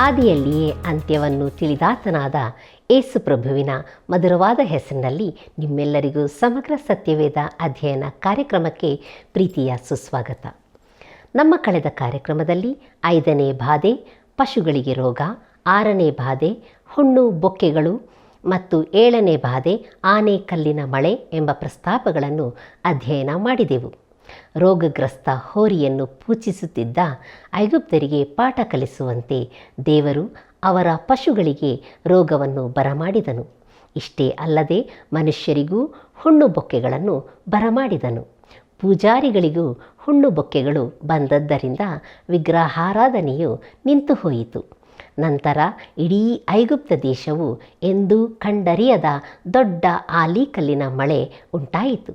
ಆದಿಯಲ್ಲಿಯೇ ಅಂತ್ಯವನ್ನು ತಿಳಿದಾತನಾದ ಏಸು ಪ್ರಭುವಿನ ಮಧುರವಾದ ಹೆಸರಿನಲ್ಲಿ ನಿಮ್ಮೆಲ್ಲರಿಗೂ ಸಮಗ್ರ ಸತ್ಯವೇದ ಅಧ್ಯಯನ ಕಾರ್ಯಕ್ರಮಕ್ಕೆ ಪ್ರೀತಿಯ ಸುಸ್ವಾಗತ. ನಮ್ಮ ಕಳೆದ ಕಾರ್ಯಕ್ರಮದಲ್ಲಿ 5ನೇ ಬಾಧೆ ಪಶುಗಳಿಗೆ ರೋಗ, 6ನೇ ಬಾಧೆ ಹುಣ್ಣು ಬೊಕ್ಕೆಗಳು ಮತ್ತು 7ನೇ ಬಾಧೆ ಆನೆ ಕಲ್ಲಿನ ಮಳೆ ಎಂಬ ಪ್ರಸ್ತಾಪಗಳನ್ನು ಅಧ್ಯಯನ ಮಾಡಿದೆವು. ರೋಗಗ್ರಸ್ತ ಹೋರಿಯನ್ನು ಪೂಜಿಸುತ್ತಿದ್ದ ಐಗುಪ್ತರಿಗೆ ಪಾಠ ಕಲಿಸುವಂತೆ ದೇವರು ಅವರ ಪಶುಗಳಿಗೆ ರೋಗವನ್ನು ಬರಮಾಡಿದನು. ಇಷ್ಟೇ ಅಲ್ಲದೆ ಮನುಷ್ಯರಿಗೂ ಹುಣ್ಣು ಬೊಕ್ಕೆಗಳನ್ನು ಬರಮಾಡಿದನು. ಪೂಜಾರಿಗಳಿಗೂ ಹುಣ್ಣು ಬೊಕ್ಕೆಗಳು ಬಂದದ್ದರಿಂದ ವಿಗ್ರಹಾರಾಧನೆಯು ನಿಂತು ಹೋಯಿತು. ನಂತರ ಇಡೀ ಐಗುಪ್ತ ದೇಶವು ಎಂದೂ ಕಂಡರಿಯದ ದೊಡ್ಡ ಆಲಿಕಲ್ಲಿನ ಮಳೆ ಉಂಟಾಯಿತು.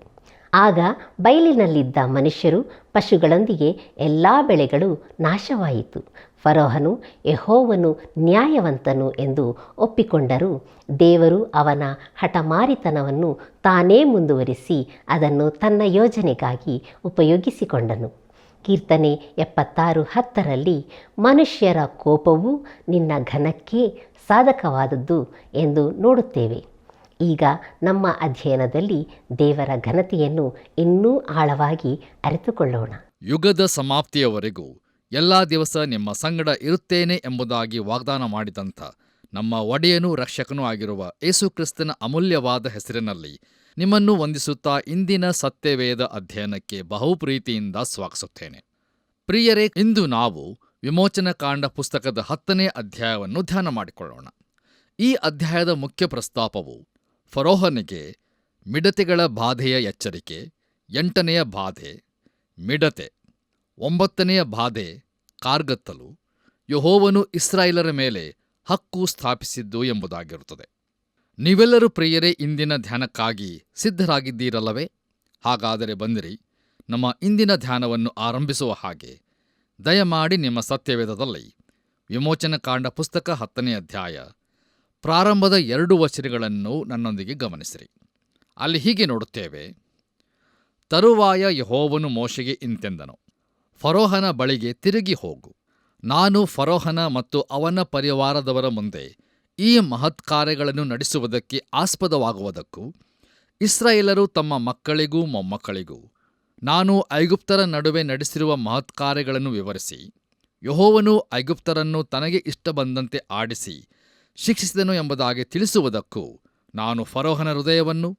ಆಗ ಬಯಲಿನಲ್ಲಿದ್ದ ಮನುಷ್ಯರು ಪಶುಗಳೊಂದಿಗೆ ಎಲ್ಲ ಬೆಳೆಗಳು ನಾಶವಾಯಿತು. ಫರೋಹನು ಯೆಹೋವನು ನ್ಯಾಯವಂತನು ಎಂದು ಒಪ್ಪಿಕೊಂಡರೂ ದೇವರು ಅವನ ಹಠಮಾರಿತನವನ್ನು ತಾನೇ ಮುಂದುವರಿಸಿ ಅದನ್ನು ತನ್ನ ಯೋಜನೆಗಾಗಿ ಉಪಯೋಗಿಸಿಕೊಂಡನು. ಕೀರ್ತನೆ 76:10 ಮನುಷ್ಯರ ಕೋಪವು ನಿನ್ನ ಘನಕ್ಕೆ ಸಾಧಕವಾದದ್ದು ಎಂದು ನೋಡುತ್ತೇವೆ. ಈಗ ನಮ್ಮ ಅಧ್ಯಯನದಲ್ಲಿ ದೇವರ ಘನತೆಯನ್ನು ಇನ್ನೂ ಆಳವಾಗಿ ಅರಿತುಕೊಳ್ಳೋಣ. ಯುಗದ ಸಮಾಪ್ತಿಯವರೆಗೂ ಎಲ್ಲ ದಿವಸ ನಿಮ್ಮ ಸಂಗಡ ಇರುತ್ತೇನೆ ಎಂಬುದಾಗಿ ವಾಗ್ದಾನ ಮಾಡಿದಂಥ ನಮ್ಮ ಒಡೆಯನೂ ರಕ್ಷಕನೂ ಆಗಿರುವ ಯೇಸುಕ್ರಿಸ್ತನ ಅಮೂಲ್ಯವಾದ ಹೆಸರಿನಲ್ಲಿ ನಿಮ್ಮನ್ನು ವಂದಿಸುತ್ತಾ ಇಂದಿನ ಸತ್ಯವೇದ ಅಧ್ಯಯನಕ್ಕೆ ಬಹುಪ್ರೀತಿಯಿಂದ ಸ್ವಾಗತಿಸುತ್ತೇನೆ. ಪ್ರಿಯರೇ, ಇಂದು ನಾವು ವಿಮೋಚನಕಾಂಡ ಪುಸ್ತಕದ 10ನೇ ಅಧ್ಯಾಯವನ್ನು ಧ್ಯಾನ ಮಾಡಿಕೊಳ್ಳೋಣ. ಈ ಅಧ್ಯಾಯದ ಮುಖ್ಯ ಪ್ರಸ್ತಾಪವು ಫರೋಹನಿಗೆ ಮಿಡತೆಗಳ ಬಾಧೆಯ ಎಚ್ಚರಿಕೆ, 8ನೆಯ ಬಾಧೆ ಮಿಡತೆ, 9ನೆಯ ಬಾಧೆ ಕಾರ್ಗತ್ತಲು, ಯೆಹೋವನು ಇಸ್ರಾಯೇಲರ ಮೇಲೆ ಹಕ್ಕು ಸ್ಥಾಪಿಸಿದ್ದು ಎಂಬುದಾಗಿರುತ್ತದೆ. ನೀವೆಲ್ಲರೂ ಪ್ರಿಯರೇ ಇಂದಿನ ಧ್ಯಾನಕ್ಕಾಗಿ ಸಿದ್ಧರಾಗಿದ್ದೀರಲ್ಲವೇ? ಹಾಗಾದರೆ ಬಂದಿರಿ, ನಮ್ಮ ಇಂದಿನ ಧ್ಯಾನವನ್ನು ಆರಂಭಿಸುವ ಹಾಗೆ ದಯಮಾಡಿ ನಿಮ್ಮ ಸತ್ಯವೇದದಲ್ಲಿ ವಿಮೋಚನಕಾಂಡ ಪುಸ್ತಕ 10ನೇ ಅಧ್ಯಾಯ ಪ್ರಾರಂಭದ 2 ವಚನಗಳನ್ನು ನನ್ನೊಂದಿಗೆ ಗಮನಿಸಿರಿ. ಅಲ್ಲಿ ಹೀಗೆ ನೋಡುತ್ತೇವೆ: ತರುವಾಯ ಯೆಹೋವನು ಮೋಶೆಗೆ ಇಂತೆಂದನು, ಫರೋಹನ ಬಳಿಗೆ ತಿರುಗಿ ಹೋಗು. ನಾನು ಫರೋಹನ ಮತ್ತು ಅವನ ಪರಿವಾರದವರ ಮುಂದೆ ಈ ಮಹತ್ಕಾರ್ಯಗಳನ್ನು ನಡೆಸುವುದಕ್ಕೆ ಆಸ್ಪದವಾಗುವುದಕ್ಕೂ ಇಸ್ರಾಯೇಲರು ತಮ್ಮ ಮಕ್ಕಳಿಗೂ ಮೊಮ್ಮಕ್ಕಳಿಗೂ ನಾನು ಐಗುಪ್ತರ ನಡುವೆ ನಡೆಸಿರುವ ಮಹತ್ಕಾರ್ಯಗಳನ್ನು ವಿವರಿಸಿ, ಯೆಹೋವನು ಐಗುಪ್ತರನ್ನು ತನಗೆ ಇಷ್ಟ ಬಂದಂತೆ ಆಡಿಸಿ ಶಿಕ್ಷಿಸಿದನು ಎಂಬುದಾಗಿ ತಿಳಿಸುವುದಕ್ಕೂ ನಾನು ಫರೋಹನ ಹೃದಯವನ್ನು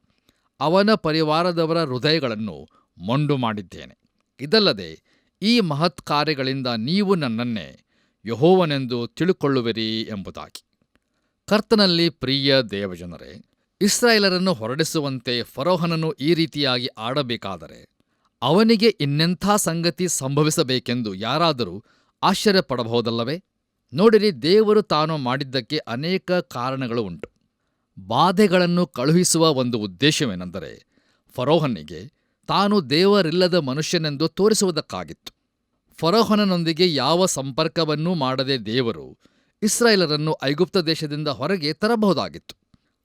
ಅವನ ಪರಿವಾರದವರ ಹೃದಯಗಳನ್ನು ಮೊಂಡು ಮಾಡಿದ್ದೇನೆ. ಇದಲ್ಲದೆ ಈ ಮಹತ್ಕಾರ್ಯಗಳಿಂದ ನೀವು ನನ್ನನ್ನೇ ಯೆಹೋವನೆಂದು ತಿಳುಕೊಳ್ಳುವಿರಿ ಎಂಬುದಾಗಿ. ಕರ್ತನಲ್ಲಿ ಪ್ರಿಯ ದೇವಜನರೇ, ಇಸ್ರಾಯೇಲರನ್ನು ಹೊರಡಿಸುವಂತೆ ಫರೋಹನನು ಈ ರೀತಿಯಾಗಿ ಆಡಬೇಕಾದರೆ ಅವನಿಗೆ ಇನ್ನೆಂಥ ಸಂಗತಿ ಸಂಭವಿಸಬೇಕೆಂದು ಯಾರಾದರೂ ಆಶ್ಚರ್ಯಪಡಬಹುದಲ್ಲವೇ? ನೋಡಿರಿ, ದೇವರು ತಾನು ಮಾಡಿದ್ದಕ್ಕೆ ಅನೇಕ ಕಾರಣಗಳು ಉಂಟು. ಬಾಧೆಗಳನ್ನು ಕಳುಹಿಸುವ ಒಂದು ಉದ್ದೇಶವೇನೆಂದರೆ ಫರೋಹನಿಗೆ ತಾನು ದೇವರಿಲ್ಲದ ಮನುಷ್ಯನೆಂದು ತೋರಿಸುವುದಕ್ಕಾಗಿತ್ತು. ಫರೋಹನನೊಂದಿಗೆ ಯಾವ ಸಂಪರ್ಕವನ್ನೂ ಮಾಡದೆ ದೇವರು ಇಸ್ರಾಯೇಲರನ್ನು ಐಗುಪ್ತ ದೇಶದಿಂದ ಹೊರಗೆ ತರಬಹುದಾಗಿತ್ತು.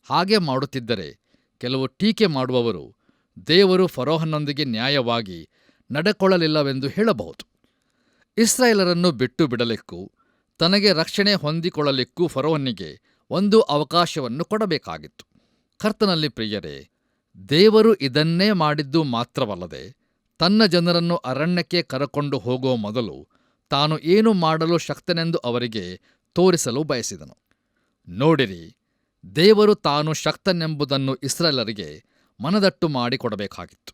ಹಾಗೆ ಮಾಡುತ್ತಿದ್ದರೆ ಕೆಲವು ಟೀಕೆ ಮಾಡುವವರು ದೇವರು ಫರೋಹನೊಂದಿಗೆ ನ್ಯಾಯವಾಗಿ ನಡೆಕೊಳ್ಳಲಿಲ್ಲವೆಂದು ಹೇಳಬಹುದು. ಇಸ್ರಾಯೇಲರನ್ನು ಬಿಟ್ಟು ಬಿಡಲಿಕ್ಕೂ ತನಗೆ ರಕ್ಷಣೆ ಹೊಂದಿಕೊಳ್ಳಲಿಕ್ಕೂ ಫರೋಹನಿಗೆ ಒಂದು ಅವಕಾಶವನ್ನು ಕೊಡಬೇಕಾಗಿತ್ತು. ಕರ್ತನಲ್ಲಿ ಪ್ರಿಯರೇ, ದೇವರು ಇದನ್ನೇ ಮಾಡಿದ್ದು ಮಾತ್ರವಲ್ಲದೆ ತನ್ನ ಜನರನ್ನು ಅರಣ್ಯಕ್ಕೆ ಕರಕೊಂಡು ಹೋಗುವ ಮೊದಲು ತಾನು ಏನು ಮಾಡಲು ಶಕ್ತನೆಂದು ಅವರಿಗೆ ತೋರಿಸಲು ಬಯಸಿದನು. ನೋಡಿರಿ, ದೇವರು ತಾನು ಶಕ್ತನೆಂಬುದನ್ನು ಇಸ್ರಾಯೇಲರಿಗೆ ಮನದಟ್ಟು ಮಾಡಿಕೊಡಬೇಕಾಗಿತ್ತು.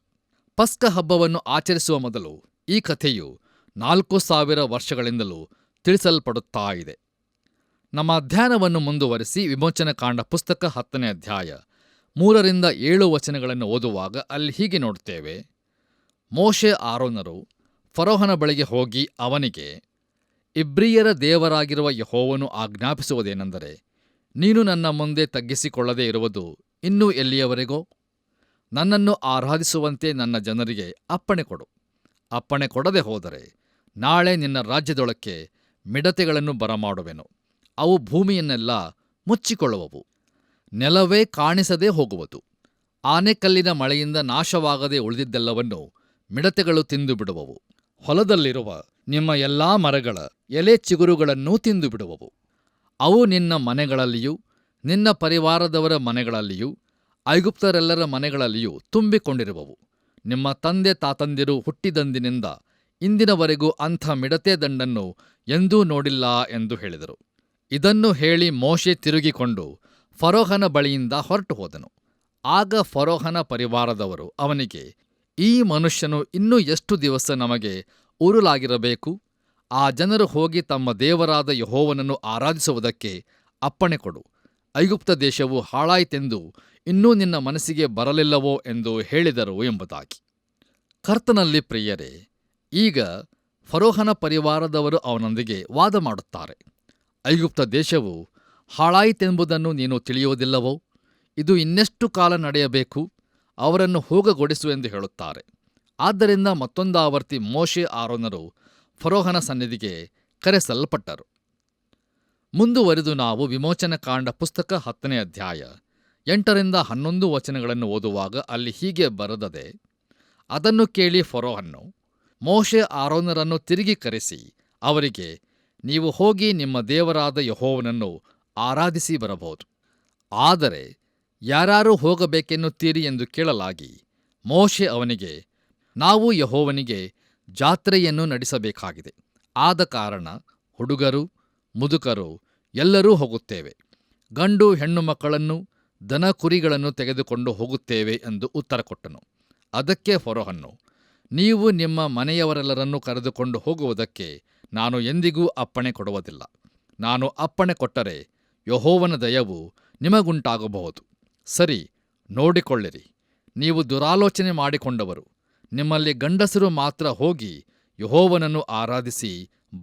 ಪಸ್ಕ ಹಬ್ಬವನ್ನು ಆಚರಿಸುವ ಮೊದಲು ಈ ಕಥೆಯು 4000 ವರ್ಷಗಳಿಂದಲೂ ತಿಳಿಸಲ್ಪಡುತ್ತಾ ಇದೆ. ನಮ್ಮ ಅಧ್ಯಯನವನ್ನು ಮುಂದುವರಿಸಿ ವಿಮೋಚನಕಾಂಡ ಪುಸ್ತಕ 10ನೇ ಅಧ್ಯಾಯ 3-7 ವಚನಗಳನ್ನು ಓದುವಾಗ ಅಲ್ಲಿ ಹೀಗೆ ನೋಡುತ್ತೇವೆ: ಮೋಶೆ ಆರೋನರು ಫರೋಹನ ಬಳಿಗೆ ಹೋಗಿ ಅವನಿಗೆ, ಇಬ್ರಿಯರ ದೇವರಾಗಿರುವ ಯೆಹೋವನು ಆಜ್ಞಾಪಿಸುವುದೇನೆಂದರೆ, ನೀನು ನನ್ನ ಮುಂದೆ ತಗ್ಗಿಸಿಕೊಳ್ಳದೆ ಇರುವುದು ಇನ್ನೂ ಎಲ್ಲಿಯವರೆಗೋ? ನನ್ನನ್ನು ಆರಾಧಿಸುವಂತೆ ನನ್ನ ಜನರಿಗೆ ಅಪ್ಪಣೆ ಕೊಡು. ಅಪ್ಪಣೆ ಕೊಡದೆ ಹೋದರೆ ನಾಳೆ ನಿನ್ನ ರಾಜ್ಯದೊಳಕ್ಕೆ ಮಿಡತೆಗಳನ್ನು ಬರಮಾಡುವೆನು. ಅವು ಭೂಮಿಯನ್ನೆಲ್ಲ ಮುಚ್ಚಿಕೊಳ್ಳುವವು, ನೆಲವೇ ಕಾಣಿಸದೇ ಹೋಗುವುದು. ಆನೆಕಲ್ಲಿನ ಮಳೆಯಿಂದ ನಾಶವಾಗದೆ ಉಳಿದಿದ್ದೆಲ್ಲವನ್ನು ಮಿಡತೆಗಳು ತಿಂದು ಬಿಡುವವು. ಹೊಲದಲ್ಲಿರುವ ನಿಮ್ಮ ಎಲ್ಲಾ ಮರಗಳ ಎಲೆ ಚಿಗುರುಗಳನ್ನೂ ತಿಂದು ಬಿಡುವವು. ಅವು ನಿನ್ನ ಮನೆಗಳಲ್ಲಿಯೂ ನಿನ್ನ ಪರಿವಾರದವರ ಮನೆಗಳಲ್ಲಿಯೂ ಐಗುಪ್ತರೆಲ್ಲರ ಮನೆಗಳಲ್ಲಿಯೂ ತುಂಬಿಕೊಂಡಿರುವವು. ನಿಮ್ಮ ತಂದೆ ತಾತಂದಿರು ಹುಟ್ಟಿದಂದಿನಿಂದ ಇಂದಿನವರೆಗೂ ಅಂಥ ಮಿಡತೆ ದಂಡನ್ನು ಎಂದೂ ನೋಡಿಲ್ಲ ಎಂದು ಹೇಳಿದರು. ಇದನ್ನು ಹೇಳಿ ಮೋಶೆ ತಿರುಗಿಕೊಂಡು ಫರೋಹನ ಬಳಿಯಿಂದ ಹೊರಟು ಹೋದನು. ಆಗ ಫರೋಹನ ಪರಿವಾರದವರು ಅವನಿಗೆ, ಈ ಮನುಷ್ಯನು ಇನ್ನೂ ಎಷ್ಟು ದಿವಸ ನಮಗೆ ಉರುಲಾಗಿರಬೇಕು? ಆ ಜನರು ಹೋಗಿ ತಮ್ಮ ದೇವರಾದ ಯೆಹೋವನನ್ನು ಆರಾಧಿಸುವುದಕ್ಕೆ ಅಪ್ಪಣೆ ಕೊಡು. ಐಗುಪ್ತ ದೇಶವು ಹಾಳಾಯಿತೆಂದು ಇನ್ನೂ ನಿನ್ನ ಮನಸ್ಸಿಗೆ ಬರಲಿಲ್ಲವೋ ಎಂದು ಹೇಳಿದರು ಎಂಬುದಾಗಿ. ಕರ್ತನಲ್ಲಿ ಪ್ರಿಯರೇ, ಈಗ ಫರೋಹನ ಪರಿವಾರದವರು ಅವನೊಂದಿಗೆ ವಾದ ಮಾಡುತ್ತಾರೆ. ಐಗುಪ್ತ ದೇಶವು ಹಾಳಾಯಿತೆಂಬುದನ್ನು ನೀನು ತಿಳಿಯುವುದಿಲ್ಲವೋ? ಇದು ಇನ್ನೆಷ್ಟು ಕಾಲ ನಡೆಯಬೇಕು? ಅವರನ್ನು ಹೋಗಗೊಡಿಸು ಎಂದು ಹೇಳುತ್ತಾರೆ. ಆದ್ದರಿಂದ ಮತ್ತೊಂದಾವರ್ತಿ ಮೋಶೆ ಆರೋನರು ಫರೋಹನ ಸನ್ನಿಧಿಗೆ ಕರೆಸಲ್ಪಟ್ಟರು. ಮುಂದುವರಿದು ನಾವು ವಿಮೋಚನಕಾಂಡ ಪುಸ್ತಕ 10ನೇ ಅಧ್ಯಾಯ 8-11 ವಚನಗಳನ್ನು ಓದುವಾಗ ಅಲ್ಲಿ ಹೀಗೆ ಬರೆದದೆ. ಅದನ್ನು ಕೇಳಿ ಫರೋಹನು ಮೋಶೆ ಆರೋನರನ್ನು ತಿರುಗಿ ಕರೆಸಿ ಅವರಿಗೆ, ನೀವು ಹೋಗಿ ನಿಮ್ಮ ದೇವರಾದ ಯೆಹೋವನನ್ನು ಆರಾಧಿಸಿ ಬರಬಹುದು. ಆದರೆ ಯಾರಾರು ಹೋಗಬೇಕೆನ್ನುತ್ತೀರಿ ಎಂದು ಕೇಳಲಾಗಿ, ಮೋಶೆ ಅವನಿಗೆ, ನಾವು ಯೆಹೋವನಿಗೆ ಜಾತ್ರೆಯನ್ನು ನಡೆಸಬೇಕಾಗಿದೆ. ಆದ ಕಾರಣ ಹುಡುಗರು ಮುದುಕರು ಎಲ್ಲರೂ ಹೋಗುತ್ತೇವೆ. ಗಂಡು ಹೆಣ್ಣು ಮಕ್ಕಳನ್ನು ದನ ಕುರಿಗಳನ್ನು ತೆಗೆದುಕೊಂಡು ಹೋಗುತ್ತೇವೆ ಎಂದು ಉತ್ತರ ಕೊಟ್ಟನು. ಅದಕ್ಕೆ ಫರೋಹನು, ನೀವು ನಿಮ್ಮ ಮನೆಯವರೆಲ್ಲರನ್ನು ಕರೆದುಕೊಂಡು ಹೋಗುವುದಕ್ಕೆ ನಾನು ಎಂದಿಗೂ ಅಪ್ಪಣೆ ಕೊಡುವುದಿಲ್ಲ. ನಾನು ಅಪ್ಪಣೆ ಕೊಟ್ಟರೆ ಯೆಹೋವನ ದಯವು ನಿಮಗುಂಟಾಗಬಹುದು. ಸರಿ, ನೋಡಿಕೊಳ್ಳಿರಿ. ನೀವು ದುರಾಲೋಚನೆ ಮಾಡಿಕೊಂಡವರು. ನಿಮ್ಮಲ್ಲಿ ಗಂಡಸರು ಮಾತ್ರ ಹೋಗಿ ಯೆಹೋವನನ್ನು ಆರಾಧಿಸಿ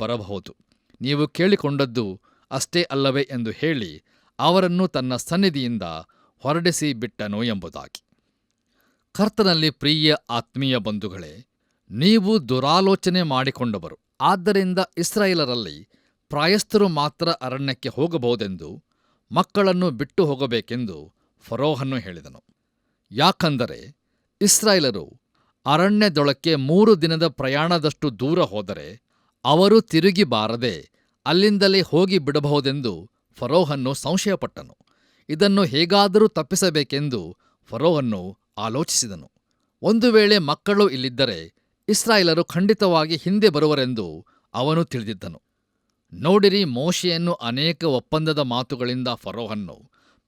ಬರಬಹುದು. ನೀವು ಕೇಳಿಕೊಂಡದ್ದು ಅಷ್ಟೇ ಅಲ್ಲವೇ ಎಂದು ಹೇಳಿ ಅವರನ್ನು ತನ್ನ ಸನ್ನಿಧಿಯಿಂದ ಹೊರಡಿಸಿ ಬಿಟ್ಟನು ಎಂಬುದಾಗಿ. ಕರ್ತನಲ್ಲಿ ಪ್ರಿಯ ಆತ್ಮೀಯ ಬಂಧುಗಳೇ, ನೀವು ದುರಾಲೋಚನೆ ಮಾಡಿಕೊಂಡವರು. ಆದ್ದರಿಂದ ಇಸ್ರಾಯೇಲರಲ್ಲಿ ಪ್ರಾಯಸ್ಥರು ಮಾತ್ರ ಅರಣ್ಯಕ್ಕೆ ಹೋಗಬಹುದೆಂದು, ಮಕ್ಕಳನ್ನು ಬಿಟ್ಟು ಹೋಗಬೇಕೆಂದು ಫರೋಹನು ಹೇಳಿದನು. ಯಾಕಂದರೆ ಇಸ್ರಾಯೇಲರು ಅರಣ್ಯದೊಳಕ್ಕೆ 3 ದಿನದ ಪ್ರಯಾಣದಷ್ಟು ದೂರ ಹೋದರೆ ಅವರು ತಿರುಗಿ ಬಾರದೆ ಅಲ್ಲಿಂದಲೇ ಹೋಗಿ ಬಿಡಬಹುದೆಂದು ಫರೋಹನು ಸಂಶಯಪಟ್ಟನು. ಇದನ್ನು ಹೇಗಾದರೂ ತಪ್ಪಿಸಬೇಕೆಂದು ಫರೋಹನು ಆಲೋಚಿಸಿದನು. ಒಂದು ವೇಳೆ ಮಕ್ಕಳು ಇಲ್ಲಿದ್ದರೆ ಇಸ್ರಾಯೇಲರು ಖಂಡಿತವಾಗಿ ಹಿಂದೆ ಬರುವರೆಂದು ಅವನು ತಿಳಿದಿದ್ದನು. ನೋಡಿರಿ, ಮೋಶೆಯನ್ನು ಅನೇಕ ಒಪ್ಪಂದದ ಮಾತುಗಳಿಂದ ಫರೋಹನು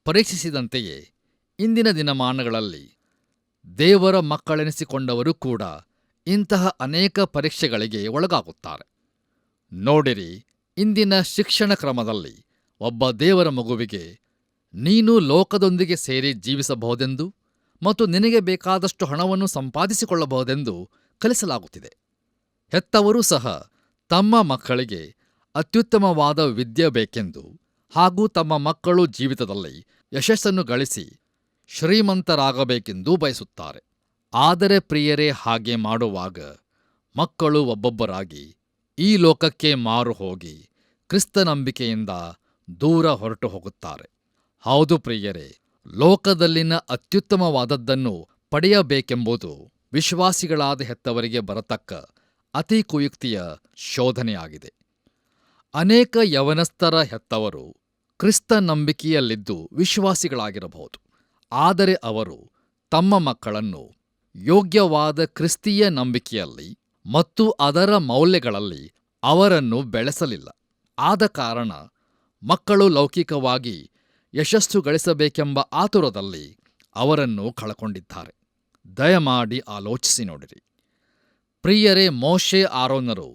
ಪರೀಕ್ಷಿಸಿದಂತೆಯೇ ಇಂದಿನ ದಿನಮಾನಗಳಲ್ಲಿ ದೇವರ ಮಕ್ಕಳೆನಿಸಿಕೊಂಡವರು ಕೂಡ ಇಂತಹ ಅನೇಕ ಪರೀಕ್ಷೆಗಳಿಗೆ ಒಳಗಾಗುತ್ತಾರೆ. ನೋಡಿರಿ, ಇಂದಿನ ಶಿಕ್ಷಣ ಕ್ರಮದಲ್ಲಿ ಒಬ್ಬ ದೇವರ ಮಗುವಿಗೆ ನೀನು ಲೋಕದೊಂದಿಗೆ ಸೇರಿ ಜೀವಿಸಬಹುದೆಂದು ಮತ್ತು ನಿನಗೆ ಬೇಕಾದಷ್ಟು ಹಣವನ್ನು ಸಂಪಾದಿಸಿಕೊಳ್ಳಬಹುದೆಂದು ಕಲಿಸಲಾಗುತ್ತಿದೆ. ಹೆತ್ತವರೂ ಸಹ ತಮ್ಮ ಮಕ್ಕಳಿಗೆ ಅತ್ಯುತ್ತಮವಾದ ವಿದ್ಯೆ ಬೇಕೆಂದು ಹಾಗೂ ತಮ್ಮ ಮಕ್ಕಳು ಜೀವಿತದಲ್ಲಿ ಯಶಸ್ಸನ್ನು ಗಳಿಸಿ ಶ್ರೀಮಂತರಾಗಬೇಕೆಂದೂ ಬಯಸುತ್ತಾರೆ. ಆದರೆ ಪ್ರಿಯರೇ, ಹಾಗೆ ಮಾಡುವಾಗ ಮಕ್ಕಳು ಒಬ್ಬೊಬ್ಬರಾಗಿ ಈ ಲೋಕಕ್ಕೆ ಮಾರು ಹೋಗಿ ಕ್ರಿಸ್ತನಂಬಿಕೆಯಿಂದ ದೂರ ಹೊರಟು ಹೋಗುತ್ತಾರೆ. ಹೌದು ಪ್ರಿಯರೇ, ಲೋಕದಲ್ಲಿನ ಅತ್ಯುತ್ತಮವಾದದ್ದನ್ನು ಪಡೆಯಬೇಕೆಂಬುದು ವಿಶ್ವಾಸಿಗಳಾದ ಹೆತ್ತವರಿಗೆ ಬರತಕ್ಕ ಅತಿ ಕುಯುಕ್ತಿಯ ಶೋಧನೆಯಾಗಿದೆ. ಅನೇಕ ಯವನಸ್ಥರ ಹೆತ್ತವರು ಕ್ರಿಸ್ತ ನಂಬಿಕೆಯಲ್ಲಿದ್ದು ವಿಶ್ವಾಸಿಗಳಾಗಿರಬಹುದು. ಆದರೆ ಅವರು ತಮ್ಮ ಮಕ್ಕಳನ್ನು ಯೋಗ್ಯವಾದ ಕ್ರಿಸ್ತೀಯ ನಂಬಿಕೆಯಲ್ಲಿ ಮತ್ತು ಅದರ ಮೌಲ್ಯಗಳಲ್ಲಿ ಅವರನ್ನು ಬೆಳೆಸಲಿಲ್ಲ. ಆದ ಕಾರಣ ಮಕ್ಕಳು ಲೌಕಿಕವಾಗಿ ಯಶಸ್ಸು ಗಳಿಸಬೇಕೆಂಬ ಆತುರದಲ್ಲಿ ಅವರನ್ನು ಕಳಕೊಂಡಿದ್ದಾರೆ. ದಯಮಾಡಿ ಆಲೋಚಿಸಿ ನೋಡಿರಿ. ಪ್ರಿಯರೇ, ಮೋಶೆ ಆರೋನರು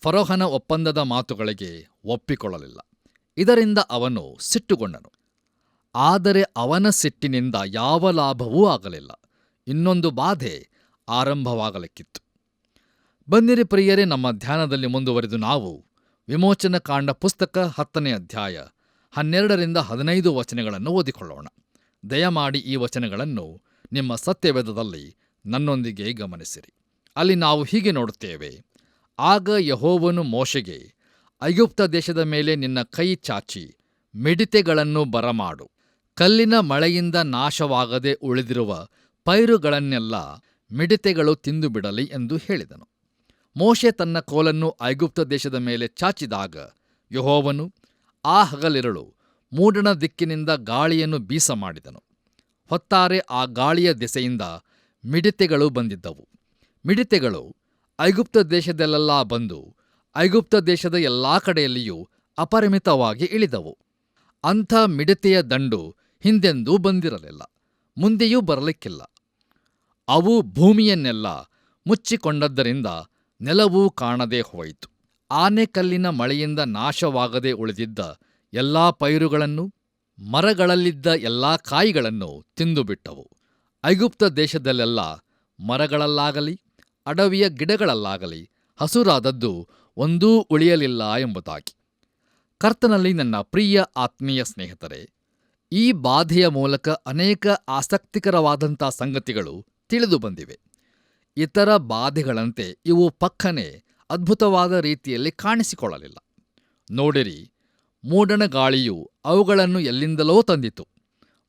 ಫರೋಹನ ಒಪ್ಪಂದದ ಮಾತುಗಳಿಗೆ ಒಪ್ಪಿಕೊಳ್ಳಲಿಲ್ಲ. ಇದರಿಂದ ಅವನು ಸಿಟ್ಟುಗೊಂಡನು. ಆದರೆ ಅವನ ಸಿಟ್ಟಿನಿಂದ ಯಾವ ಲಾಭವೂ ಆಗಲಿಲ್ಲ. ಇನ್ನೊಂದು ಬಾಧೆ ಆರಂಭವಾಗಲಿಕ್ಕಿತ್ತು. ಬನ್ನಿರಿ ಪ್ರಿಯರೇ, ನಮ್ಮ ಧ್ಯಾನದಲ್ಲಿ ಮುಂದುವರೆದು ನಾವು ವಿಮೋಚನಕಾಂಡ ಪುಸ್ತಕ 10ನೇ ಅಧ್ಯಾಯ 12-15 ವಚನಗಳನ್ನು ಓದಿಕೊಳ್ಳೋಣ. ದಯಮಾಡಿ ಈ ವಚನಗಳನ್ನು ನಿಮ್ಮ ಸತ್ಯವೇದದಲ್ಲಿ ನನ್ನೊಂದಿಗೆ ಗಮನಿಸಿರಿ. ಅಲ್ಲಿ ನಾವು ಹೀಗೆ ನೋಡುತ್ತೇವೆ. ಆಗ ಯೆಹೋವನು ಮೋಶೆಗೆ, ಐಗುಪ್ತ ದೇಶದ ಮೇಲೆ ನಿನ್ನ ಕೈ ಚಾಚಿ ಮಿಡಿತೆಗಳನ್ನು ಬರಮಾಡು. ಕಲ್ಲಿನ ಮಳೆಯಿಂದ ನಾಶವಾಗದೆ ಉಳಿದಿರುವ ಪೈರುಗಳನ್ನೆಲ್ಲ ಮಿಡಿತೆಗಳು ತಿಂದುಬಿಡಲಿ ಎಂದು ಹೇಳಿದನು. ಮೋಶೆ ತನ್ನ ಕೋಲನ್ನು ಐಗುಪ್ತ ದೇಶದ ಮೇಲೆ ಚಾಚಿದಾಗ ಯೆಹೋವನು ಆ ಹಗಲಿರುಳು ಮೂಡಣ ದಿಕ್ಕಿನಿಂದ ಗಾಳಿಯನ್ನು ಬೀಸ ಮಾಡಿದನು. ಹೊತ್ತಾರೆ ಆ ಗಾಳಿಯ ದೆಸೆಯಿಂದ ಮಿಡತೆಗಳು ಬಂದಿದ್ದವು. ಮಿಡತೆಗಳು ಐಗುಪ್ತ ದೇಶದಲ್ಲೆಲ್ಲ ಬಂದು ಐಗುಪ್ತ ದೇಶದ ಎಲ್ಲಾ ಕಡೆಯಲ್ಲಿಯೂ ಅಪರಿಮಿತವಾಗಿ ಇಳಿದವು. ಅಂಥ ಮಿಡತೆಯ ದಂಡು ಹಿಂದೆಂದೂ ಬಂದಿರಲಿಲ್ಲ, ಮುಂದೆಯೂ ಬರಲಿಕ್ಕಿಲ್ಲ. ಅವು ಭೂಮಿಯನ್ನೆಲ್ಲ ಮುಚ್ಚಿಕೊಂಡದ್ದರಿಂದ ನೆಲವೂ ಕಾಣದೆ ಹೋಯಿತು. ಆನೆಕಲ್ಲಿನ ಮಳೆಯಿಂದ ನಾಶವಾಗದೆ ಉಳಿದಿದ್ದ ಎಲ್ಲಾ ಪೈರುಗಳನ್ನು, ಮರಗಳಲ್ಲಿದ್ದ ಎಲ್ಲಾ ಕಾಯಿಗಳನ್ನು ತಿಂದುಬಿಟ್ಟವು. ಐಗುಪ್ತ ದೇಶದಲ್ಲೆಲ್ಲ ಮರಗಳಲ್ಲಾಗಲಿ ಅಡವಿಯ ಗಿಡಗಳಲ್ಲಾಗಲಿ ಹಸುರಾದದ್ದು ಒಂದೂ ಉಳಿಯಲಿಲ್ಲ ಎಂಬುದಾಗಿ. ಕರ್ತನಲ್ಲಿ ನನ್ನ ಪ್ರಿಯ ಆತ್ಮೀಯ ಸ್ನೇಹಿತರೆ, ಈ ಬಾಧೆಯ ಮೂಲಕ ಅನೇಕ ಆಸಕ್ತಿಕರವಾದಂಥ ಸಂಗತಿಗಳು ತಿಳಿದು ಬಂದಿವೆ. ಇತರ ಬಾಧೆಗಳಂತೆ ಇವು ಪಕ್ಕನೆ ಅದ್ಭುತವಾದ ರೀತಿಯಲ್ಲಿ ಕಾಣಿಸಿಕೊಳ್ಳಲಿಲ್ಲ. ನೋಡಿರಿ, ಮೂಡಣ ಗಾಳಿಯು ಅವುಗಳನ್ನು ಎಲ್ಲಿಂದಲೋ ತಂದಿತು.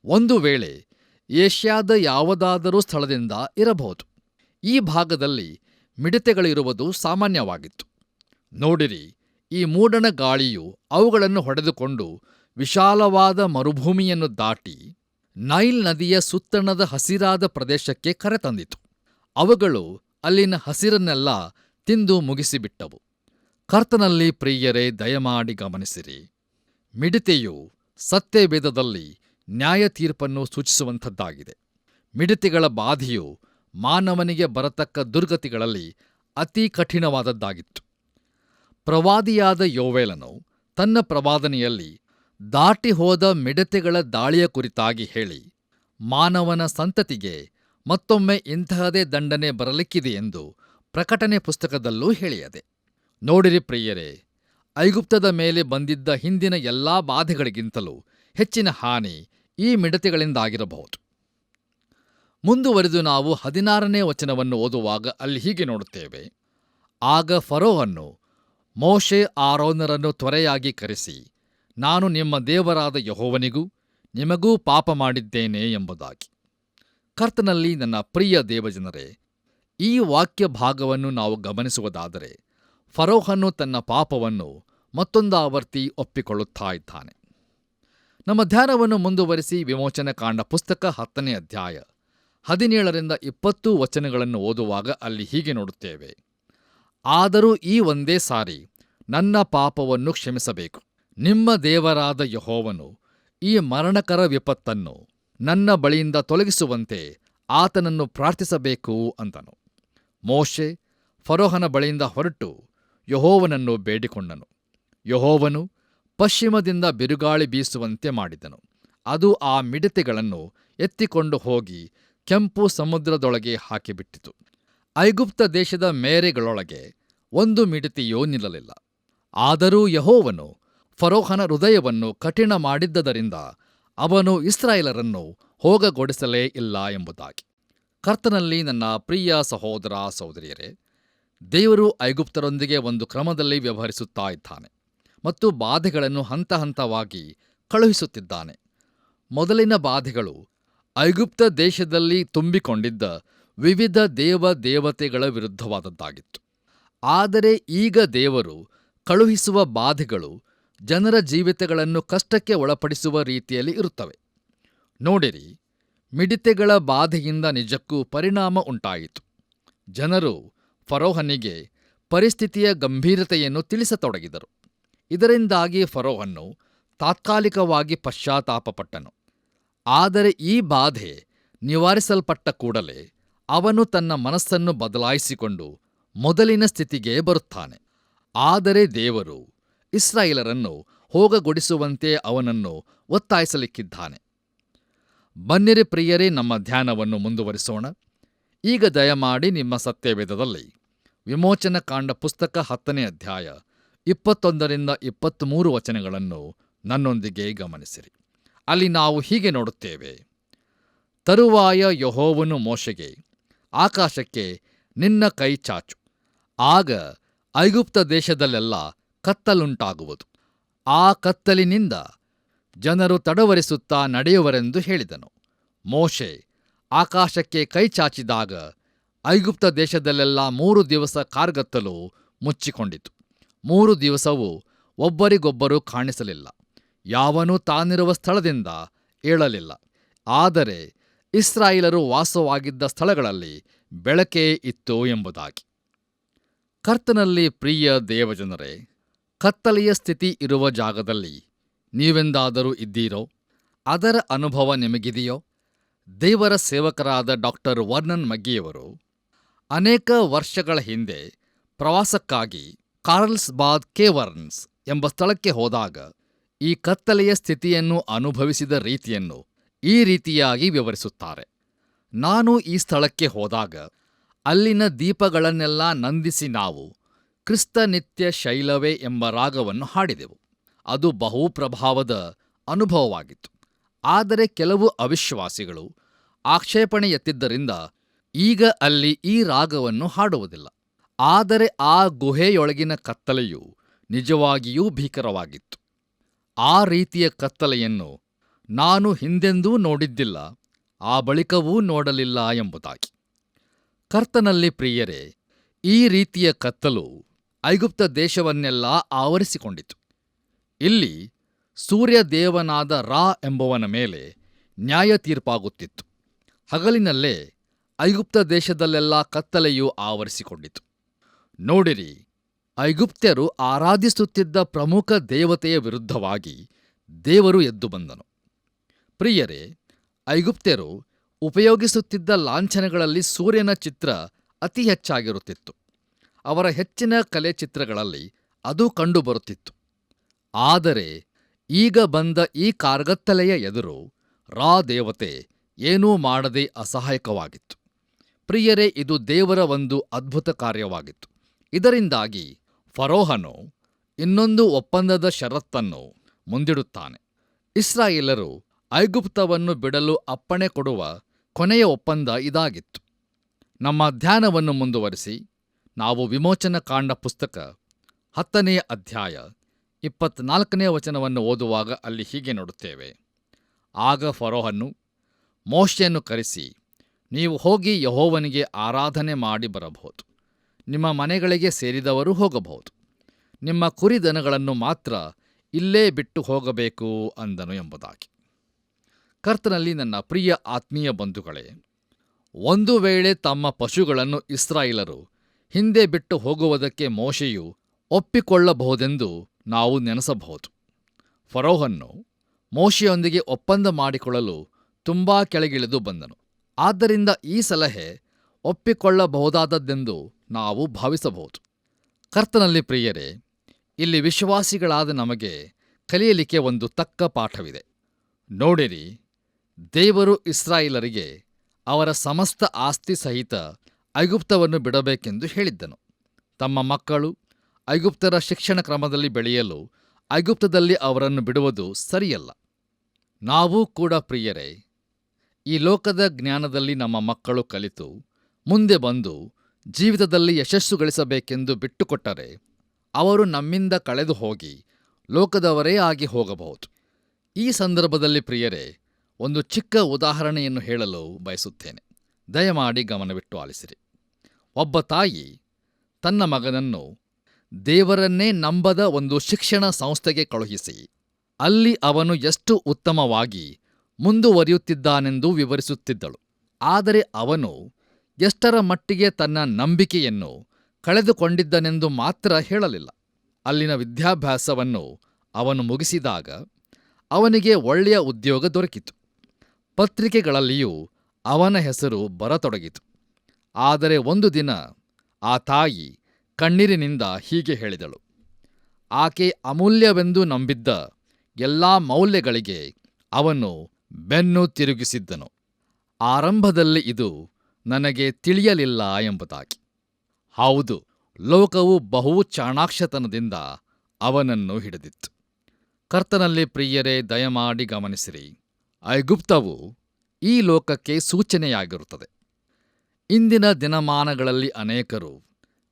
ಒಂದು ವೇಳೆ ಏಷ್ಯಾದ ಯಾವುದಾದರೂ ಸ್ಥಳದಿಂದ ಇರಬಹುದು. ಈ ಭಾಗದಲ್ಲಿ ಮಿಡತೆಗಳಿರುವುದು ಸಾಮಾನ್ಯವಾಗಿತ್ತು. ನೋಡಿರಿ, ಈ ಮೂಡಣ ಗಾಳಿಯು ಅವುಗಳನ್ನು ಹೊಡೆದುಕೊಂಡು ವಿಶಾಲವಾದ ಮರುಭೂಮಿಯನ್ನು ದಾಟಿ ನೈಲ್ ನದಿಯ ಸುತ್ತಣದ ಹಸಿರಾದ ಪ್ರದೇಶಕ್ಕೆ ಕರೆತಂದಿತು. ಅವುಗಳು ಅಲ್ಲಿನ ಹಸಿರನ್ನೆಲ್ಲ ತಿಂದು ಮುಗಿಸಿಬಿಟ್ಟವು. ಕರ್ತನಲ್ಲಿ ಪ್ರಿಯರೇ, ದಯಮಾಡಿ ಗಮನಿಸಿರಿ. ಮಿಡತೆಯು ಸತ್ಯವೇದದಲ್ಲಿ ನ್ಯಾಯ ತೀರ್ಪನ್ನು ಸೂಚಿಸುವಂಥದ್ದಾಗಿದೆ. ಮಿಡತೆಗಳ ಬಾಧೆಯು ಮಾನವನಿಗೆ ಬರತಕ್ಕ ದುರ್ಗತಿಗಳಲ್ಲಿ ಅತಿ ಕಠಿಣವಾದದ್ದಾಗಿತ್ತು. ಪ್ರವಾದಿಯಾದ ಯೋವೇಲನು ತನ್ನ ಪ್ರವಾದನೆಯಲ್ಲಿ ದಾಟಿ ಹೋದ ಮಿಡತೆಗಳ ದಾಳಿಯ ಕುರಿತಾಗಿ ಹೇಳಿ, ಮಾನವನ ಸಂತತಿಗೆ ಮತ್ತೊಮ್ಮೆ ಇಂತಹದೇ ದಂಡನೆ ಬರಲಿಕ್ಕಿದೆ ಎಂದು ಪ್ರಕಟಣೆ ಪುಸ್ತಕದಲ್ಲೂ ಹೇಳಿಯದೆ. ನೋಡಿರಿ ಪ್ರಿಯರೇ, ಐಗುಪ್ತದ ಮೇಲೆ ಬಂದಿದ್ದ ಹಿಂದಿನ ಎಲ್ಲಾ ಬಾಧೆಗಳಿಗಿಂತಲೂ ಹೆಚ್ಚಿನ ಹಾನಿ ಈ ಮಿಡತೆಗಳಿಂದಾಗಿರಬಹುದು. ಮುಂದುವರಿದು ನಾವು 16ನೇ ವಚನವನ್ನು ಓದುವಾಗ ಅಲ್ಲಿ ಹೀಗೆ ನೋಡುತ್ತೇವೆ. ಆಗ ಫರೋಹನು ಮೋಶೆ ಆರೋನರನ್ನು ತ್ವರೆಯಾಗಿ ಕರೆಸಿ, ನಾನು ನಿಮ್ಮ ದೇವರಾದ ಯೆಹೋವನಿಗೂ ನಿಮಗೂ ಪಾಪ ಮಾಡಿದ್ದೇನೆ ಎಂಬುದಾಗಿ. ಕರ್ತನಲ್ಲಿ ನನ್ನ ಪ್ರಿಯ ದೇವಜನರೇ, ಈ ವಾಕ್ಯ ಭಾಗವನ್ನು ನಾವು ಗಮನಿಸುವುದಾದರೆ ಫರೋಹನು ತನ್ನ ಪಾಪವನ್ನು ಮತ್ತೊಂದಾವರ್ತಿ ಒಪ್ಪಿಕೊಳ್ಳುತ್ತಾ ಇದ್ದಾನೆ. ನಮ್ಮ ಧ್ಯಾನವನ್ನು ಮುಂದುವರಿಸಿ ವಿಮೋಚನಕಾಂಡ ಪುಸ್ತಕ 10ನೇ ಅಧ್ಯಾಯ 17ರಿಂದ 20 ವಚನಗಳನ್ನು ಓದುವಾಗ ಅಲ್ಲಿ ಹೀಗೆ ನೋಡುತ್ತೇವೆ. ಆದರೂ ಈ ಒಂದೇ ಸಾರಿ ನನ್ನ ಪಾಪವನ್ನು ಕ್ಷಮಿಸಬೇಕು. ನಿಮ್ಮ ದೇವರಾದ ಯೆಹೋವನು ಈ ಮರಣಕರ ವಿಪತ್ತನ್ನು ನನ್ನ ಬಳಿಯಿಂದ ತೊಲಗಿಸುವಂತೆ ಆತನನ್ನು ಪ್ರಾರ್ಥಿಸಬೇಕು ಅಂತನು. ಮೋಶೆ ಫರೋಹನ ಬಳಿಯಿಂದ ಹೊರಟು ಯೆಹೋವನನ್ನು ಬೇಡಿಕೊಂಡನು. ಯೆಹೋವನು ಪಶ್ಚಿಮದಿಂದ ಬಿರುಗಾಳಿ ಬೀಸುವಂತೆ ಮಾಡಿದನು. ಅದು ಆ ಮಿಡತೆಗಳನ್ನು ಎತ್ತಿಕೊಂಡು ಹೋಗಿ ಕೆಂಪು ಸಮುದ್ರದೊಳಗೆ ಹಾಕಿಬಿಟ್ಟಿತು. ಐಗುಪ್ತ ದೇಶದ ಮೇರೆಗಳೊಳಗೆ ಒಂದು ಮಿಡತೆಯೂ ನಿಲ್ಲಲಿಲ್ಲ. ಆದರೂ ಯೆಹೋವನು ಫರೋಹನ ಹೃದಯವನ್ನು ಕಠಿಣ ಮಾಡಿದ್ದರಿಂದ ಅವನು ಇಸ್ರಾಯೇಲರನ್ನು ಹೋಗಗೊಡಿಸಲೇ ಇಲ್ಲ ಎಂಬುದಾಗಿ. ಕರ್ತನಲ್ಲಿ ನನ್ನ ಪ್ರಿಯ ಸಹೋದರ ಸಹೋದರಿಯರೇ, ದೇವರು ಐಗುಪ್ತರೊಂದಿಗೆ ಒಂದು ಕ್ರಮದಲ್ಲಿ ವ್ಯವಹರಿಸುತ್ತಾ ಇದ್ದಾನೆ ಮತ್ತು ಬಾಧೆಗಳನ್ನು ಹಂತ ಹಂತವಾಗಿ ಕಳುಹಿಸುತ್ತಿದ್ದಾನೆ. ಮೊದಲಿನ ಬಾಧೆಗಳು ಐಗುಪ್ತ ದೇಶದಲ್ಲಿ ತುಂಬಿಕೊಂಡಿದ್ದ ವಿವಿಧ ದೇವತೆಗಳ ವಿರುದ್ಧವಾದದ್ದಾಗಿತ್ತು. ಆದರೆ ಈಗ ದೇವರು ಕಳುಹಿಸುವ ಬಾಧೆಗಳು ಜನರ ಜೀವಿತಗಳನ್ನು ಕಷ್ಟಕ್ಕೆ ಒಳಪಡಿಸುವ ರೀತಿಯಲ್ಲಿ ಇರುತ್ತವೆ. ನೋಡಿರಿ, ಮಿಡತೆಗಳ ಬಾಧೆಯಿಂದ ನಿಜಕ್ಕೂ ಪರಿಣಾಮ ಉಂಟಾಯಿತು. ಜನರು ಫರೋಹನಿಗೆ ಪರಿಸ್ಥಿತಿಯ ಗಂಭೀರತೆಯನ್ನು ತಿಳಿಸತೊಡಗಿದರು. ಇದರಿಂದಾಗಿ ಫರೋಹನು ತಾತ್ಕಾಲಿಕವಾಗಿ ಪಶ್ಚಾತ್ತಾಪಪಟ್ಟನು. ಆದರೆ ಈ ಬಾಧೆ ನಿವಾರಿಸಲ್ಪಟ್ಟ ಕೂಡಲೇ ಅವನು ತನ್ನ ಮನಸ್ಸನ್ನು ಬದಲಾಯಿಸಿಕೊಂಡು ಮೊದಲಿನ ಸ್ಥಿತಿಗೆ ಬರುತ್ತಾನೆ. ಆದರೆ ದೇವರು ಇಸ್ರಾಯೇಲರನ್ನು ಹೋಗಗೊಡಿಸುವಂತೆ ಅವನನ್ನು ಒತ್ತಾಯಿಸಲಿಕ್ಕಿದ್ದಾನೆ. ಬನ್ನಿರಿ ಪ್ರಿಯರೇ, ನಮ್ಮ ಧ್ಯಾನವನ್ನು ಮುಂದುವರಿಸೋಣ. ಈಗ ದಯಮಾಡಿ ನಿಮ್ಮ ಸತ್ಯವೇದದಲ್ಲಿ ವಿಮೋಚನಕಾಂಡ ಪುಸ್ತಕ 10ನೇ ಅಧ್ಯಾಯ 21ರಿಂದ 23 ವಚನಗಳನ್ನು ನನ್ನೊಂದಿಗೆ ಗಮನಿಸಿರಿ. ಅಲ್ಲಿ ನಾವು ಹೀಗೆ ನೋಡುತ್ತೇವೆ. ತರುವಾಯ ಯೆಹೋವನು ಮೋಶೆಗೆ, ಆಕಾಶಕ್ಕೆ ನಿನ್ನ ಕೈ ಚಾಚು, ಆಗ ಐಗುಪ್ತ ದೇಶದಲ್ಲೆಲ್ಲ ಕತ್ತಲುಂಟಾಗುವುದು. ಆ ಕತ್ತಲಿನಿಂದ ಜನರು ತಡವರಿಸುತ್ತಾ ನಡೆಯುವರೆಂದು ಹೇಳಿದನು. ಮೋಶೆ ಆಕಾಶಕ್ಕೆ ಕೈ ಚಾಚಿದಾಗ ಐಗುಪ್ತ ದೇಶದಲ್ಲೆಲ್ಲ 3 ದಿವಸ ಕಾರ್ಗತ್ತಲು ಮುಚ್ಚಿಕೊಂಡಿತು. 3 ದಿವಸವೂ ಒಬ್ಬರಿಗೊಬ್ಬರು ಕಾಣಿಸಲಿಲ್ಲ. ಯಾವನೂ ತಾನಿರುವ ಸ್ಥಳದಿಂದ ಏಳಲಿಲ್ಲ. ಆದರೆ ಇಸ್ರಾಯೇಲರು ವಾಸವಾಗಿದ್ದ ಸ್ಥಳಗಳಲ್ಲಿ ಬೆಳಕೇ ಇತ್ತು ಎಂಬುದಾಗಿ. ಕರ್ತನಲ್ಲಿ ಪ್ರಿಯ ದೇವಜನರೇ, ಕತ್ತಲೆಯ ಸ್ಥಿತಿ ಇರುವ ಜಾಗದಲ್ಲಿ ನೀವೆಂದಾದರೂ ಇದ್ದೀರೋ? ಅದರ ಅನುಭವ ನಿಮಗಿದೆಯೋ? ದೇವರ ಸೇವಕರಾದ ಡಾಕ್ಟರ್ ವರ್ನನ್ ಮಗ್ಗಿಯವರು ಅನೇಕ ವರ್ಷಗಳ ಹಿಂದೆ ಪ್ರವಾಸಕ್ಕಾಗಿ ಕಾರ್ಲ್ಸ್ಬಾದ್ ಕೇವರ್ನ್ಸ್ ಎಂಬ ಸ್ಥಳಕ್ಕೆ ಹೋದಾಗ ಈ ಕತ್ತಲೆಯ ಸ್ಥಿತಿಯನ್ನು ಅನುಭವಿಸಿದ ರೀತಿಯನ್ನು ಈ ರೀತಿಯಾಗಿ ವಿವರಿಸುತ್ತಾರೆ. ನಾನು ಈ ಸ್ಥಳಕ್ಕೆ ಹೋದಾಗ ಅಲ್ಲಿನ ದೀಪಗಳನ್ನೆಲ್ಲ ನಂದಿಸಿ ನಾವು ಕ್ರಿಸ್ತ ನಿತ್ಯ ಶೈಲವೇ ಎಂಬ ರಾಗವನ್ನು ಹಾಡಿದೆವು. ಅದು ಬಹು ಪ್ರಭಾವದ ಅನುಭವವಾಗಿತ್ತು. ಆದರೆ ಕೆಲವು ಅವಿಶ್ವಾಸಿಗಳು ಆಕ್ಷೇಪಣೆ ಎತ್ತಿದ್ದರಿಂದ ಈಗ ಅಲ್ಲಿ ಈ ರಾಗವನ್ನು ಹಾಡುವುದಿಲ್ಲ. ಆದರೆ ಆ ಗುಹೆಯೊಳಗಿನ ಕತ್ತಲೆಯು ನಿಜವಾಗಿಯೂ ಭೀಕರವಾಗಿತ್ತು. ಆ ರೀತಿಯ ಕತ್ತಲೆಯನ್ನು ನಾನು ಹಿಂದೆಂದೂ ನೋಡಿದ್ದಿಲ್ಲ, ಆ ಬಳಿಕವೂ ನೋಡಲಿಲ್ಲ ಎಂಬುದಾಗಿ. ಕರ್ತನಲ್ಲಿ ಪ್ರಿಯರೇ, ಈ ರೀತಿಯ ಕತ್ತಲು ಐಗುಪ್ತ ದೇಶವನ್ನೆಲ್ಲ ಆವರಿಸಿಕೊಂಡಿತು. ಇಲ್ಲಿ ಸೂರ್ಯದೇವನಾದ ರಾ ಎಂಬುವನ ಮೇಲೆ ನ್ಯಾಯ ತೀರ್ಪಾಗುತ್ತಿತ್ತು. ಹಗಲಿನಲ್ಲೇ ಐಗುಪ್ತ ದೇಶದಲ್ಲೆಲ್ಲ ಕತ್ತಲೆಯು ಆವರಿಸಿಕೊಂಡಿತು. ನೋಡಿರಿ, ಐಗುಪ್ತ್ಯರು ಆರಾಧಿಸುತ್ತಿದ್ದ ಪ್ರಮುಖ ದೇವತೆಯ ವಿರುದ್ಧವಾಗಿ ದೇವರು ಎದ್ದು ಬಂದನು. ಪ್ರಿಯರೇ, ಐಗುಪ್ತ್ಯರು ಉಪಯೋಗಿಸುತ್ತಿದ್ದ ಲಾಂಛನಗಳಲ್ಲಿ ಸೂರ್ಯನ ಚಿತ್ರ ಅತಿ ಹೆಚ್ಚಾಗಿರುತ್ತಿತ್ತು. ಅವರ ಹೆಚ್ಚಿನ ಕಲೆ ಚಿತ್ರಗಳಲ್ಲಿ ಅದು ಕಂಡುಬರುತ್ತಿತ್ತು. ಆದರೆ ಈಗ ಬಂದ ಈ ಕಾರ್ಗತ್ತಲೆಯ ಎದುರು ರಾ ದೇವತೆ ಏನೂ ಮಾಡದೆ ಅಸಹಾಯಕವಾಗಿತ್ತು. ಪ್ರಿಯರೇ, ಇದು ದೇವರ ಒಂದು ಅದ್ಭುತ ಕಾರ್ಯವಾಗಿತ್ತು. ಇದರಿಂದಾಗಿ ಫರೋಹನು ಇನ್ನೊಂದು ಒಪ್ಪಂದದ ಷರತ್ತನ್ನು ಮುಂದಿಡುತ್ತಾನೆ. ಇಸ್ರಾಯೇಲರು ಐಗುಪ್ತವನ್ನು ಬಿಡಲು ಅಪ್ಪಣೆ ಕೊಡುವ ಕೊನೆಯ ಒಪ್ಪಂದ ಇದಾಗಿತ್ತು. ನಮ್ಮ ಧ್ಯಾನವನ್ನು ಮುಂದುವರಿಸಿ ನಾವು ವಿಮೋಚನಕಾಂಡ ಪುಸ್ತಕ 10ನೇ ಅಧ್ಯಾಯ 24ನೇ ವಚನವನ್ನು ಓದುವಾಗ ಅಲ್ಲಿ ಹೀಗೆ ನೋಡುತ್ತೇವೆ. ಆಗ ಫರೋಹನು ಮೋಶೆಯನ್ನು ಕರೆಸಿ, ನೀವು ಹೋಗಿ ಯೆಹೋವನಿಗೆ ಆರಾಧನೆ ಮಾಡಿ ಬರಬಹುದು. ನಿಮ್ಮ ಮನೆಗಳಿಗೆ ಸೇರಿದವರು ಹೋಗಬಹುದು. ನಿಮ್ಮ ಕುರಿದನಗಳನ್ನು ಮಾತ್ರ ಇಲ್ಲೇ ಬಿಟ್ಟು ಹೋಗಬೇಕು ಅಂದನು ಎಂಬುದಾಗಿ. ಕರ್ತನಲ್ಲಿ ನನ್ನ ಪ್ರಿಯ ಆತ್ಮೀಯ ಬಂಧುಗಳೇ, ಒಂದು ವೇಳೆ ತಮ್ಮ ಪಶುಗಳನ್ನು ಇಸ್ರಾಯೇಲರು ಹಿಂದೆ ಬಿಟ್ಟು ಹೋಗುವುದಕ್ಕೆ ಮೋಶೆಯು ಒಪ್ಪಿಕೊಳ್ಳಬಹುದೆಂದು ನಾವು ನೆನೆಸಬಹುದು. ಫರೋಹನು ಮೋಶೆಯೊಂದಿಗೆ ಒಪ್ಪಂದ ಮಾಡಿಕೊಳ್ಳಲು ತುಂಬಾ ಕೆಳಗಿಳಿದು ಬಂದನು. ಆದ್ದರಿಂದ ಈ ಸಲಹೆ ಒಪ್ಪಿಕೊಳ್ಳಬಹುದಾದದ್ದೆಂದು ನಾವು ಭಾವಿಸಬಹುದು. ಕರ್ತನಲ್ಲಿ ಪ್ರಿಯರೇ, ಇಲ್ಲಿ ವಿಶ್ವಾಸಿಗಳಾದ ನಮಗೆ ಕಲಿಯಲಿಕ್ಕೆ ಒಂದು ತಕ್ಕ ಪಾಠವಿದೆ. ನೋಡಿರಿ, ದೇವರು ಇಸ್ರಾಯೇಲರಿಗೆ ಅವರ ಸಮಸ್ತ ಆಸ್ತಿ ಸಹಿತ ಐಗುಪ್ತವನ್ನು ಬಿಡಬೇಕೆಂದು ಹೇಳಿದ್ದನು. ತಮ್ಮ ಮಕ್ಕಳು ಐಗುಪ್ತರ ಶಿಕ್ಷಣ ಕ್ರಮದಲ್ಲಿ ಬೆಳೆಯಲು ಐಗುಪ್ತದಲ್ಲಿ ಅವರನ್ನು ಬಿಡುವುದು ಸರಿಯಲ್ಲ. ನಾವೂ ಕೂಡ ಪ್ರಿಯರೇ, ಈ ಲೋಕದ ಜ್ಞಾನದಲ್ಲಿ ನಮ್ಮ ಮಕ್ಕಳು ಕಲಿತು ಮುಂದೆ ಬಂದು ಜೀವಿತದಲ್ಲಿ ಯಶಸ್ಸು ಗಳಿಸಬೇಕೆಂದು ಬಿಟ್ಟುಕೊಟ್ಟರೆ ಅವರು ನಮ್ಮಿಂದ ಕಳೆದು ಹೋಗಿ ಲೋಕದವರೇ ಆಗಿ ಹೋಗಬಹುದು. ಈ ಸಂದರ್ಭದಲ್ಲಿ ಪ್ರಿಯರೇ, ಒಂದು ಚಿಕ್ಕ ಉದಾಹರಣೆಯನ್ನು ಹೇಳಲು ಬಯಸುತ್ತೇನೆ. ದಯಮಾಡಿ ಗಮನವಿಟ್ಟು ಆಲಿಸಿರಿ. ಒಬ್ಬ ತಾಯಿ ತನ್ನ ಮಗನನ್ನು ದೇವರನ್ನೇ ನಂಬದ ಒಂದು ಶಿಕ್ಷಣ ಸಂಸ್ಥೆಗೆ ಕಳುಹಿಸಿ ಅಲ್ಲಿ ಅವನು ಎಷ್ಟು ಉತ್ತಮವಾಗಿ ಮುಂದುವರಿಯುತ್ತಿದ್ದಾನೆಂದು ವಿವರಿಸುತ್ತಿದ್ದಳು. ಆದರೆ ಅವನು ಎಷ್ಟರ ಮಟ್ಟಿಗೆ ತನ್ನ ನಂಬಿಕೆಯನ್ನು ಕಳೆದುಕೊಂಡಿದ್ದನೆಂದು ಮಾತ್ರ ಹೇಳಲಿಲ್ಲ. ಅಲ್ಲಿನ ವಿದ್ಯಾಭ್ಯಾಸವನ್ನು ಅವನು ಮುಗಿಸಿದಾಗ ಅವನಿಗೆ ಒಳ್ಳೆಯ ಉದ್ಯೋಗ ದೊರಕಿತು. ಪತ್ರಿಕೆಗಳಲ್ಲಿಯೂ ಅವನ ಹೆಸರು ಬರತೊಡಗಿತು. ಆದರೆ ಒಂದು ದಿನ ಆ ತಾಯಿ ಕಣ್ಣೀರಿನಿಂದ ಹೀಗೆ ಹೇಳಿದಳು. ಆಕೆ ಅಮೂಲ್ಯವೆಂದು ನಂಬಿದ್ದ ಎಲ್ಲಾ ಮೌಲ್ಯಗಳಿಗೆ ಅವನು ಬೆನ್ನು ತಿರುಗಿಸಿದ್ದನು. ಆರಂಭದಲ್ಲಿ ಇದು ನನಗೆ ತಿಳಿಯಲಿಲ್ಲ ಎಂಬುದಾಗಿ. ಹೌದು, ಲೋಕವು ಬಹು ಚಾಣಾಕ್ಷತನದಿಂದ ಅವನನ್ನು ಹಿಡಿದಿತ್ತು. ಕರ್ತನಲ್ಲಿ ಪ್ರಿಯರೇ, ದಯಮಾಡಿ ಗಮನಿಸಿರಿ. ಐಗುಪ್ತವು ಈ ಲೋಕಕ್ಕೆ ಸೂಚನೆಯಾಗಿರುತ್ತದೆ. ಇಂದಿನ ದಿನಮಾನಗಳಲ್ಲಿ ಅನೇಕರು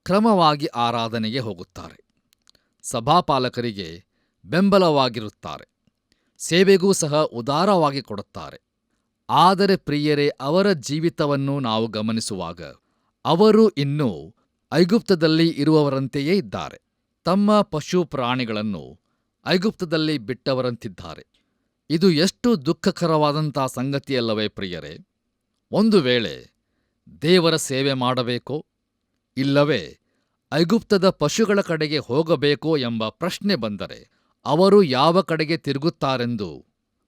ಕ್ರಮವಾಗಿ ಆರಾಧನೆಗೆ ಹೋಗುತ್ತಾರೆ, ಸಭಾಪಾಲಕರಿಗೆ ಬೆಂಬಲವಾಗಿರುತ್ತಾರೆ, ಸೇವೆಗೂ ಸಹ ಉದಾರವಾಗಿ ಕೊಡುತ್ತಾರೆ. ಆದರೆ ಪ್ರಿಯರೇ, ಅವರ ಜೀವಿತವನ್ನು ನಾವು ಗಮನಿಸುವಾಗ ಅವರು ಇನ್ನೂ ಐಗುಪ್ತದಲ್ಲಿ ಇರುವವರಂತೆಯೇ ಇದ್ದಾರೆ. ತಮ್ಮ ಪಶು ಪ್ರಾಣಿಗಳನ್ನು ಐಗುಪ್ತದಲ್ಲಿ ಬಿಟ್ಟವರಂತಿದ್ದಾರೆ. ಇದು ಎಷ್ಟು ದುಃಖಕರವಾದಂಥ ಸಂಗತಿಯಲ್ಲವೇ ಪ್ರಿಯರೇ? ಒಂದು ವೇಳೆ ದೇವರ ಸೇವೆ ಮಾಡಬೇಕೋ ಇಲ್ಲವೇ ಐಗುಪ್ತದ ಪಶುಗಳ ಕಡೆಗೆ ಹೋಗಬೇಕೋ ಎಂಬ ಪ್ರಶ್ನೆ ಬಂದರೆ ಅವರು ಯಾವ ಕಡೆಗೆ ತಿರುಗುತ್ತಾರೆಂದು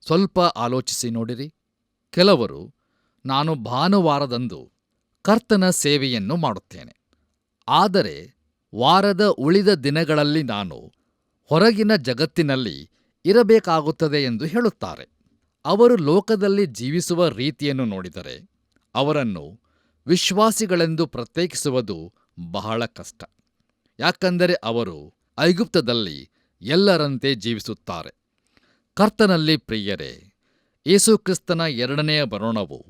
ಸ್ವಲ್ಪ ಆಲೋಚಿಸಿ ನೋಡಿರಿ. ಕೆಲವರು, ನಾನು ಭಾನುವಾರದಂದು ಕರ್ತನ ಸೇವೆಯನ್ನು ಮಾಡುತ್ತೇನೆ, ಆದರೆ ವಾರದ ಉಳಿದ ದಿನಗಳಲ್ಲಿ ನಾನು ಹೊರಗಿನ ಜಗತ್ತಿನಲ್ಲಿ ಇರಬೇಕಾಗುತ್ತದೆ ಎಂದು ಹೇಳುತ್ತಾರೆ. ಅವರು ಲೋಕದಲ್ಲಿ ಜೀವಿಸುವ ರೀತಿಯನ್ನು ನೋಡಿದರೆ ಅವರನ್ನು ವಿಶ್ವಾಸಿಗಳೆಂದು ಪ್ರತ್ಯೇಕಿಸುವುದು ಬಹಳ ಕಷ್ಟ. ಯಾಕಂದರೆ ಅವರು ಐಗುಪ್ತದಲ್ಲಿ ಎಲ್ಲರಂತೆ ಜೀವಿಸುತ್ತಾರೆ. ಕರ್ತನಲ್ಲಿ ಪ್ರಿಯರೇ, ಯೇಸುಕ್ರಿಸ್ತನ ಎರಡನೆಯ ಬರೋಣವು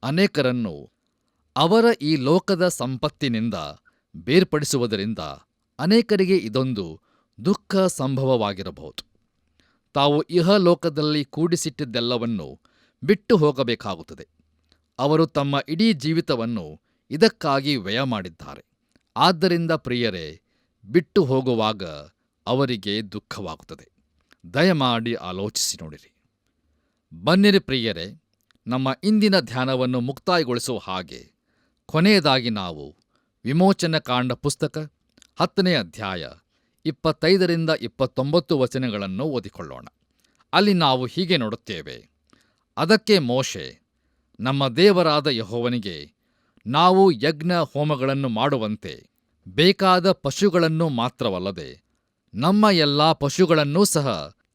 ಅನೇಕರನ್ನು ಅವರ ಈ ಲೋಕದ ಸಂಪತ್ತಿನಿಂದ ಬೇರ್ಪಡಿಸುವುದರಿಂದ ಅನೇಕರಿಗೆ ಇದೊಂದು ದುಃಖ ಸಂಭವವಾಗಿರಬಹುದು. ತಾವು ಇಹಲೋಕದಲ್ಲಿ ಕೂಡಿಸಿಟ್ಟಿದ್ದೆಲ್ಲವನ್ನು ಬಿಟ್ಟು ಹೋಗಬೇಕಾಗುತ್ತದೆ. ಅವರು ತಮ್ಮ ಇಡೀ ಜೀವಿತವನ್ನು ಇದಕ್ಕಾಗಿ ವ್ಯಯ ಮಾಡಿದ್ದಾರೆ. ಆದ್ದರಿಂದ ಪ್ರಿಯರೇ, ಬಿಟ್ಟು ಹೋಗುವಾಗ ಅವರಿಗೆ ದುಃಖವಾಗುತ್ತದೆ. ದಯಮಾಡಿ ಆಲೋಚಿಸಿ ನೋಡಿರಿ. ಬನ್ನಿರಿ ಪ್ರಿಯರೇ, ನಮ್ಮ ಇಂದಿನ ಧ್ಯಾನವನ್ನು ಮುಕ್ತಾಯಗೊಳಿಸುವ ಹಾಗೆ ಕೊನೆಯದಾಗಿ ನಾವು ವಿಮೋಚನಕಾಂಡ ಪುಸ್ತಕ 10ನೇ ಅಧ್ಯಾಯ 25ರಿಂದ 29 ವಚನಗಳನ್ನು ಓದಿಕೊಳ್ಳೋಣ. ಅಲ್ಲಿ ನಾವು ಹೀಗೆ ನೋಡುತ್ತೇವೆ. ಅದಕ್ಕೆ ಮೋಶೆ, ನಮ್ಮ ದೇವರಾದ ಯೆಹೋವನಿಗೆ ನಾವು ಯಜ್ಞ ಹೋಮಗಳನ್ನು ಮಾಡುವಂತೆ ಬೇಕಾದ ಪಶುಗಳನ್ನು ಮಾತ್ರವಲ್ಲದೆ ನಮ್ಮ ಎಲ್ಲಾ ಪಶುಗಳನ್ನೂ ಸಹ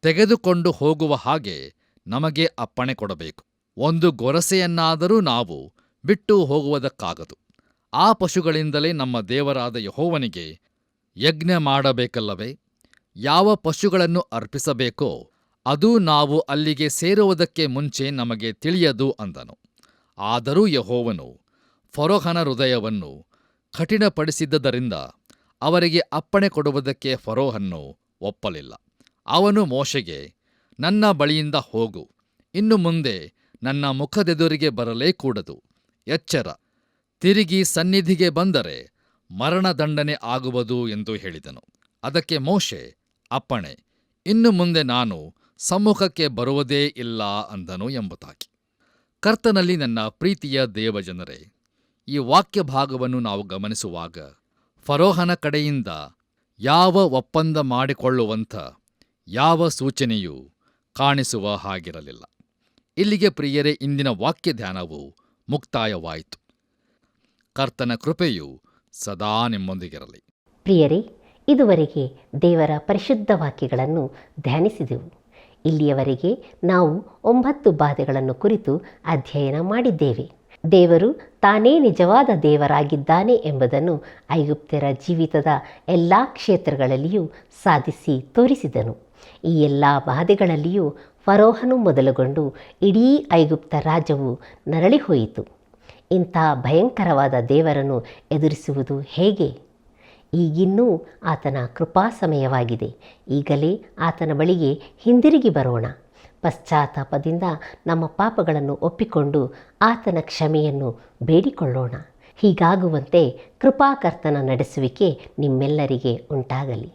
ತೆಗೆದುಕೊಂಡು ಹೋಗುವ ಹಾಗೆ ನಮಗೆ ಅಪ್ಪಣೆ ಕೊಡಬೇಕು. ಒಂದು ಗೊರಸೆಯನ್ನಾದರೂ ನಾವು ಬಿಟ್ಟು ಹೋಗುವುದಕ್ಕಾಗದು. ಆ ಪಶುಗಳಿಂದಲೇ ನಮ್ಮ ದೇವರಾದ ಯೆಹೋವನಿಗೆ ಯಜ್ಞ ಮಾಡಬೇಕಲ್ಲವೇ? ಯಾವ ಪಶುಗಳನ್ನು ಅರ್ಪಿಸಬೇಕೋ ಅದು ನಾವು ಅಲ್ಲಿಗೆ ಸೇರುವುದಕ್ಕೆ ಮುಂಚೆ ನಮಗೆ ತಿಳಿಯದು ಅಂದನು. ಆದರೂ ಯೆಹೋವನು ಫರೋಹನ ಹೃದಯವನ್ನು ಕಠಿಣಪಡಿಸಿದ್ದರಿಂದ ಅವರಿಗೆ ಅಪ್ಪಣೆ ಕೊಡುವುದಕ್ಕೆ ಫರೋಹನು ಒಪ್ಪಲಿಲ್ಲ. ಅವನು ಮೋಶೆಗೆ, ನನ್ನ ಬಳಿಯಿಂದ ಹೋಗು, ಇನ್ನು ಮುಂದೆ ನನ್ನ ಮುಖದೆದುರಿಗೆ ಬರಲೇ ಕೂಡದು. ಎಚ್ಚರ, ತಿರುಗಿ ಸನ್ನಿಧಿಗೆ ಬಂದರೆ ಮರಣದಂಡನೆ ಆಗುವುದು ಎಂದು ಹೇಳಿದನು. ಅದಕ್ಕೆ ಮೋಶೆ, ಅಪ್ಪಣೆ, ಇನ್ನು ಮುಂದೆ ನಾನು ಸಮ್ಮುಖಕ್ಕೆ ಬರುವುದೇ ಇಲ್ಲ ಅಂದನು ಎಂಬುದಾಗಿ. ಕರ್ತನಲ್ಲಿ ನನ್ನ ಪ್ರೀತಿಯ ದೇವಜನರೇ, ಈ ವಾಕ್ಯ ಭಾಗವನ್ನು ನಾವು ಗಮನಿಸುವಾಗ ಫರೋಹನ ಕಡೆಯಿಂದ ಯಾವ ಒಪ್ಪಂದ ಮಾಡಿಕೊಳ್ಳುವಂಥ ಯಾವ ಸೂಚನೆಯೂ ಕಾಣಿಸುವ ಹಾಗಿರಲಿಲ್ಲ. ಇಲ್ಲಿಗೆ ಪ್ರಿಯರೇ, ಇಂದಿನ ವಾಕ್ಯ ಧ್ಯಾನವು ಮುಕ್ತಾಯವಾಯಿತು. ಕರ್ತನ ಕೃಪೆಯು ಸದಾ ನಿಮ್ಮೊಂದಿಗಿರಲಿ. ಪ್ರಿಯರೇ, ಇದುವರೆಗೆ ದೇವರ ಪರಿಶುದ್ಧ ವಾಕ್ಯಗಳನ್ನು ಧ್ಯಾನಿಸಿದೆವು. ಇಲ್ಲಿಯವರೆಗೆ ನಾವು 9 ಬಾಧೆಗಳನ್ನು ಕುರಿತು ಅಧ್ಯಯನ ಮಾಡಿದ್ದೇವೆ. ದೇವರು ತಾನೇ ನಿಜವಾದ ದೇವರಾಗಿದ್ದಾನೆ ಎಂಬುದನ್ನು ಐಗುಪ್ತ್ಯರ ಜೀವಿತದ ಎಲ್ಲ ಕ್ಷೇತ್ರಗಳಲ್ಲಿಯೂ ಸಾಧಿಸಿ ತೋರಿಸಿದನು. ಈ ಎಲ್ಲ ಬಾಧೆಗಳಲ್ಲಿಯೂ ಫರೋಹನು ಮೊದಲುಗೊಂಡು ಇಡೀ ಐಗುಪ್ತ ರಾಜ್ಯವು ನರಳಿ ಹೋಯಿತು. ಇಂಥ ಭಯಂಕರವಾದ ದೇವರನ್ನು ಎದುರಿಸುವುದು ಹೇಗೆ? ಈಗಿನ್ನೂ ಆತನ ಕೃಪಾ ಸಮಯವಾಗಿದೆ. ಈಗಲೇ ಆತನ ಬಳಿಗೆ ಹಿಂದಿರುಗಿ ಬರೋಣ. ಪಶ್ಚಾತ್ತಾಪದಿಂದ ನಮ್ಮ ಪಾಪಗಳನ್ನು ಒಪ್ಪಿಕೊಂಡು ಆತನ ಕ್ಷಮೆಯನ್ನು ಬೇಡಿಕೊಳ್ಳೋಣ. ಹೀಗಾಗುವಂತೆ ಕೃಪಾಕರ್ತನ ನಡೆಸುವಿಕೆ ನಿಮ್ಮೆಲ್ಲರಿಗೆ ಉಂಟಾಗಲಿ.